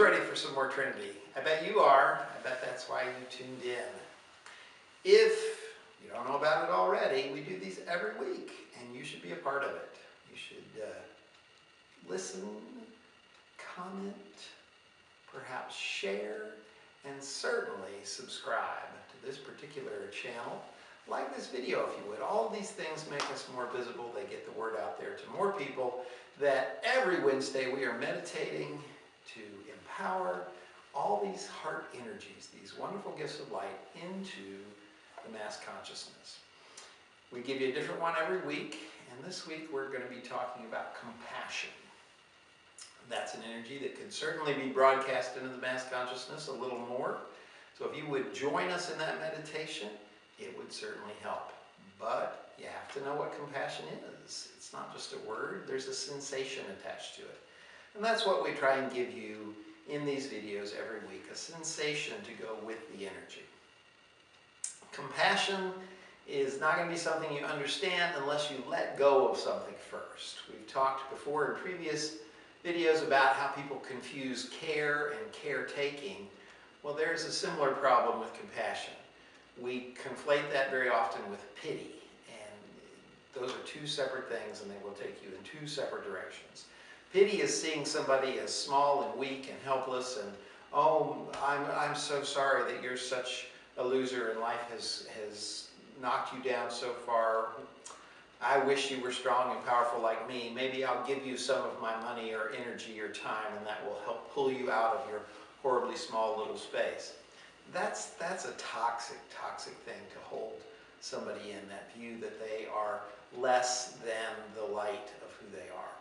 ready for some more Trinity? I bet you are. I bet that's why you tuned in. If you don't know about it already, we do these every week, and you should be a part of it. You should listen, comment, perhaps share, and certainly subscribe to this particular channel. Like this video if you would. All of these things make us more visible. They get the word out there to more people that every Wednesday we are meditating to empower all these heart energies, these wonderful gifts of light, into the mass consciousness. We give you a different one every week, and this week we're going to be talking about compassion. That's an energy that could certainly be broadcast into the mass consciousness a little more. So if you would join us in that meditation, it would certainly help. But you have to know what compassion is. It's not just a word, there's a sensation attached to it. And that's what we try and give you in these videos every week, a sensation to go with the energy. Compassion is not going to be something you understand unless you let go of something first. We've talked before in previous videos about how people confuse care and caretaking. Well, there's a similar problem with compassion. We conflate that very often with pity, and those are two separate things, and they will take you in two separate directions. Pity is seeing somebody as small and weak and helpless, and oh, I'm so sorry that you're such a loser and life has knocked you down so far. I wish you were strong and powerful like me. Maybe I'll give you some of my money or energy or time, and that will help pull you out of your horribly small little space. That's a toxic thing to hold somebody in, that view that they are less than the light of who they are.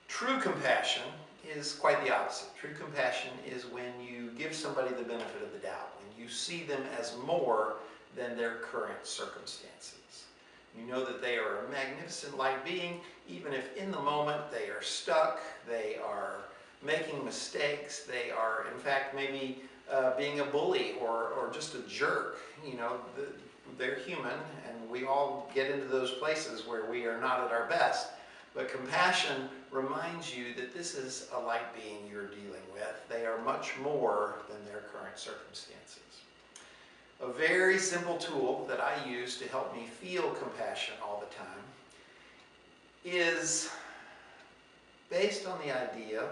True compassion is quite the opposite. True compassion is when you give somebody the benefit of the doubt, when you see them as more than their current circumstances. You know that they are a magnificent light being, even if in the moment they are stuck, they are making mistakes, they are in fact maybe being a bully or just a jerk. You know, they're human, and we all get into those places where we are not at our best. But compassion reminds you that this is a light being you're dealing with. They are much more than their current circumstances. A very simple tool that I use to help me feel compassion all the time is based on the idea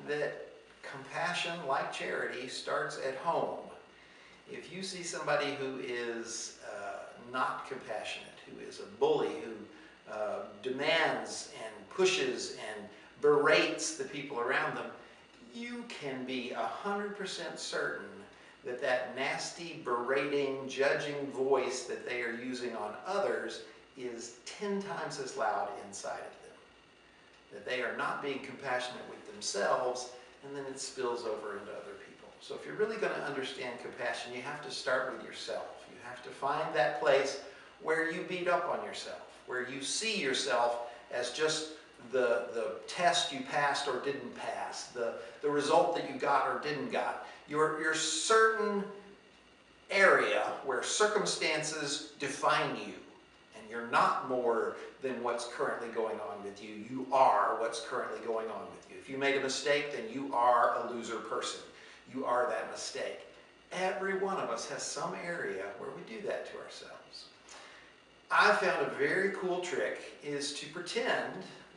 that compassion, like charity, starts at home. If you see somebody who is not compassionate, who is a bully, who demands and pushes and berates the people around them, you can be 100% certain that that nasty, berating, judging voice that they are using on others is 10 times as loud inside of them. That they are not being compassionate with themselves, and then it spills over into other people. So if you're really going to understand compassion, you have to start with yourself. You have to find that place where you beat up on yourself, where you see yourself as just the test you passed or didn't pass, the result that you got or didn't got. Your certain area where circumstances define you, and you're not more than what's currently going on with you. You are what's currently going on with you. If you made a mistake, then you are a loser person. You are that mistake. Every one of us has some area where we do that to ourselves. I found a very cool trick is to pretend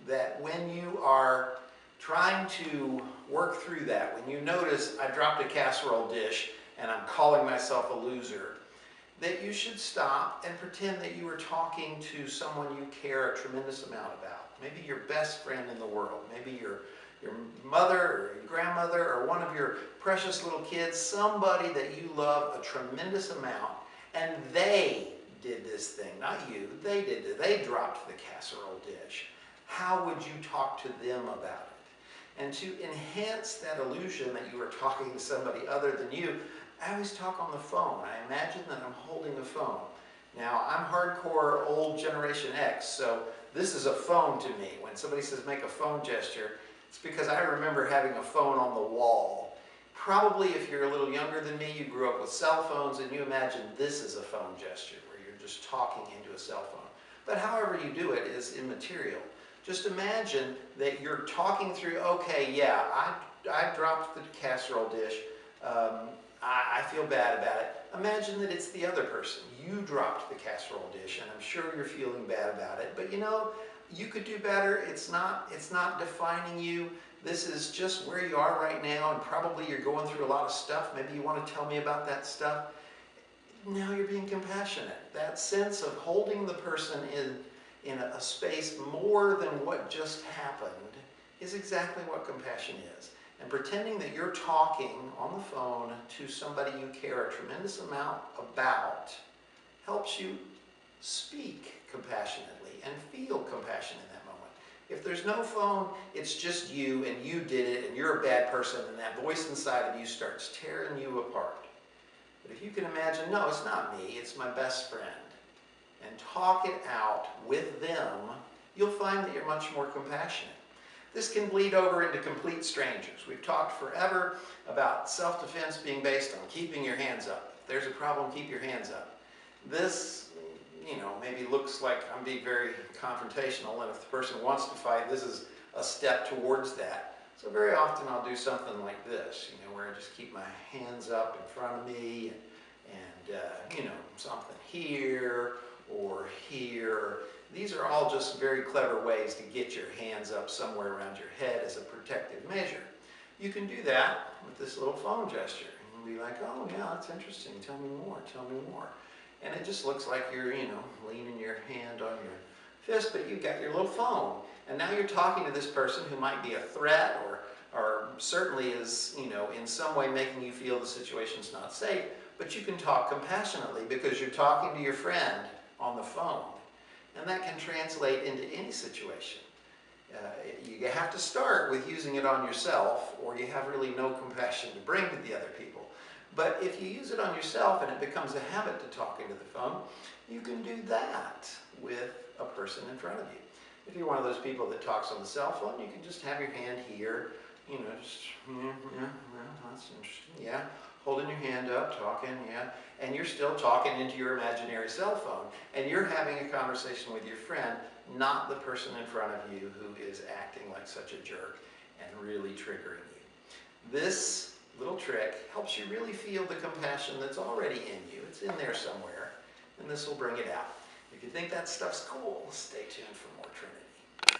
that when you are trying to work through that, when you notice I dropped a casserole dish and I'm calling myself a loser, that you should stop and pretend that you are talking to someone you care a tremendous amount about. Maybe your best friend in the world, maybe your mother or your grandmother or one of your precious little kids, somebody that you love a tremendous amount, and they did this thing, not you. They did it. They dropped the casserole dish. How would you talk to them about it? And to enhance that illusion that you are talking to somebody other than you, I always talk on the phone. I imagine that I'm holding a phone. Now, I'm hardcore old Generation X, so this is a phone to me. When somebody says make a phone gesture, it's because I remember having a phone on the wall. Probably if you're a little younger than me, you grew up with cell phones, and you imagine this is a phone gesture, where you're just talking into a cell phone. But however you do it is immaterial. Just imagine that you're talking through, okay, yeah, I dropped the casserole dish. I feel bad about it. Imagine that it's the other person. You dropped the casserole dish, and I'm sure you're feeling bad about it. But you know, you could do better. It's not defining you. This is just where you are right now, and probably you're going through a lot of stuff. Maybe you want to tell me about that stuff. Now you're being compassionate. That sense of holding the person in a space more than what just happened is exactly what compassion is. And pretending that you're talking on the phone to somebody you care a tremendous amount about helps you speak compassionately and feel compassion in that moment. If there's no phone, it's just you and you did it and you're a bad person and that voice inside of you starts tearing you apart. But if you can imagine, no, it's not me, it's my best friend, and talk it out with them, you'll find that you're much more compassionate. This can bleed over into complete strangers. We've talked forever about self-defense being based on keeping your hands up. If there's a problem, keep your hands up. This, maybe looks like I'm being very confrontational, and if the person wants to fight, this is a step towards that. So very often I'll do something like this, where I just keep my hands up in front of me and something here or here. These are all just very clever ways to get your hands up somewhere around your head as a protective measure. You can do that with this little phone gesture and be like, oh yeah, that's interesting, tell me more, tell me more. And it just looks like you're, leaning your hand on your fist, but you've got your little phone. And now you're talking to this person who might be a threat or certainly is, in some way making you feel the situation's not safe, but you can talk compassionately because you're talking to your friend on the phone. And that can translate into any situation. You have to start with using it on yourself, or you have really no compassion to bring to the other people. But if you use it on yourself and it becomes a habit to talk into the phone, you can do that with a person in front of you. If you're one of those people that talks on the cell phone, you can just have your hand here, that's interesting, yeah. Holding your hand up, talking, yeah. And you're still talking into your imaginary cell phone. And you're having a conversation with your friend, not the person in front of you who is acting like such a jerk and really triggering you. This little trick helps you really feel the compassion that's already in you. It's in there somewhere, and this will bring it out. If you think that stuff's cool, stay tuned for more Trinity.